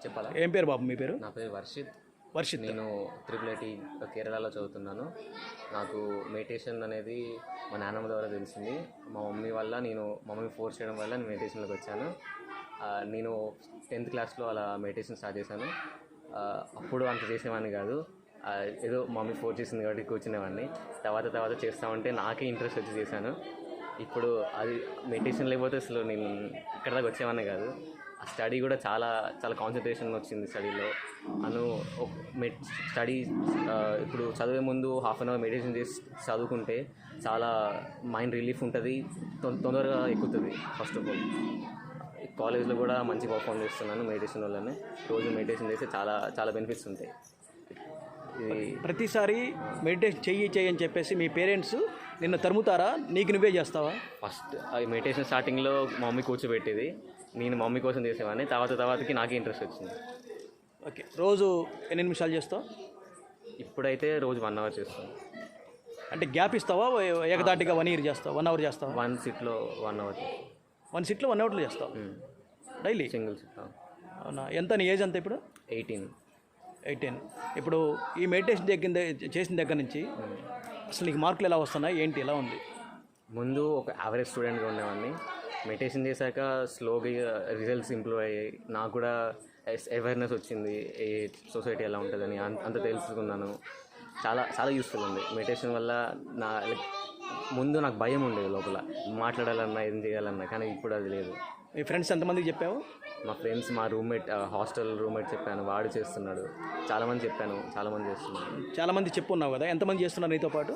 చెప్పాలా? ఏం పేరు బాబు మీ పేరు? నా పేరు వర్షిత్. వర్షిత్. నేను IIIT కేరళలో చదువుతున్నాను. నాకు మెడిటేషన్ అనేది మా నాన్నమ్మ ద్వారా తెలిసింది. మా మమ్మీ ఫోర్స్ చేయడం వల్ల నేను మెడిటేషన్లోకి వచ్చాను. నేను 10th క్లాస్లో అలా మెడిటేషన్ స్టార్ట్ చేశాను. అప్పుడు అంత చేసేవాడిని కాదు, ఏదో మమ్మీ ఫోర్స్ చేసింది కాబట్టి కూర్చునేవాడిని. తర్వాత చేస్తామంటే నాకే ఇంట్రెస్ట్ వచ్చి చేశాను. ఇప్పుడు అది మెడిటేషన్ లేకపోతే అసలు నేను ఇక్కడ దాకా వచ్చేవాడిని కాదు. ఆ స్టడీ కూడా చాలా చాలా కాన్సన్ట్రేషన్ వచ్చింది స్టడీలో. స్టడీ ఇప్పుడు చదివే ముందు హాఫ్ అన్ అవర్ మెడిటేషన్ చేసి చదువుకుంటే చాలా మైండ్ రిలీఫ్ ఉంటుంది, తొందరగా ఎక్కుతుంది. ఫస్ట్ ఆఫ్ ఆల్ కాలేజ్లో కూడా మంచి పర్ఫార్మ్ చేస్తున్నాను మెడిటేషన్ వల్లనే. రోజు మెడిటేషన్ చేస్తే చాలా చాలా బెనిఫిట్స్ ఉంటాయి. ఇది ప్రతిసారి మెడిటేషన్ చెయ్యి అని చెప్పేసి మీ పేరెంట్స్ నిన్ను తరుముతారా, నీకు నువ్వే చేస్తావా? ఫస్ట్ మెడిటేషన్ స్టార్టింగ్లో మా మమ్మీ కూర్చోబెట్టేది, నేను మమ్మీ కోసం చేసేవాడిని. తర్వాతకి నాకే ఇంట్రెస్ట్ వచ్చింది. ఓకే, రోజు ఎన్ని నిమిషాలు చేస్తావు? ఇప్పుడైతే రోజు 1 అవర్ చేస్తాను. అంటే గ్యాప్ ఇస్తావా, ఏకదాటిగా 1 ఇయర్ చేస్తావా, 1 అవర్ చేస్తావా? 1 సిట్లో 1 అవర్. 1 సిట్లో 1 అవర్లో చేస్తావు డైలీ? Single SIT. అవునా? ఎంత నీ ఏజ్ అంత ఇప్పుడు? 18. ఇప్పుడు ఈ మెడిటేషన్ చేసిన దగ్గర నుంచి అసలు నీకు మార్కులు ఎలా వస్తున్నాయి, ఏంటి, ఎలా ఉంది? ముందు ఒక యావరేజ్ స్టూడెంట్గా ఉండేవాడిని. మెడిటేషన్ చేశాక స్లోగా రిజల్ట్స్ ఇంప్రూవ్ అయ్యాయి. నాకు కూడా అవేర్నెస్ వచ్చింది, ఏ సొసైటీ ఎలా ఉంటుందని అంత తెలుసుకున్నాను. చాలా చాలా యూస్ఫుల్ ఉంది మెడిటేషన్ వల్ల. ముందు నాకు భయం ఉండేది లోపల, మాట్లాడాలన్నా ఏం చేయాలన్నా, కానీ ఇప్పుడు అది లేదు. మీ ఫ్రెండ్స్ ఎంతమందికి చెప్పావు? మా ఫ్రెండ్స్, మా హాస్టల్ రూమ్మేట్ చెప్పాను, వాడు చేస్తున్నాడు. చాలామంది చెప్పాను, చాలామంది చేస్తున్నారు. చాలామంది చెప్పున్నావు కదా, ఎంతమంది చేస్తున్నారు నీతో పాటు?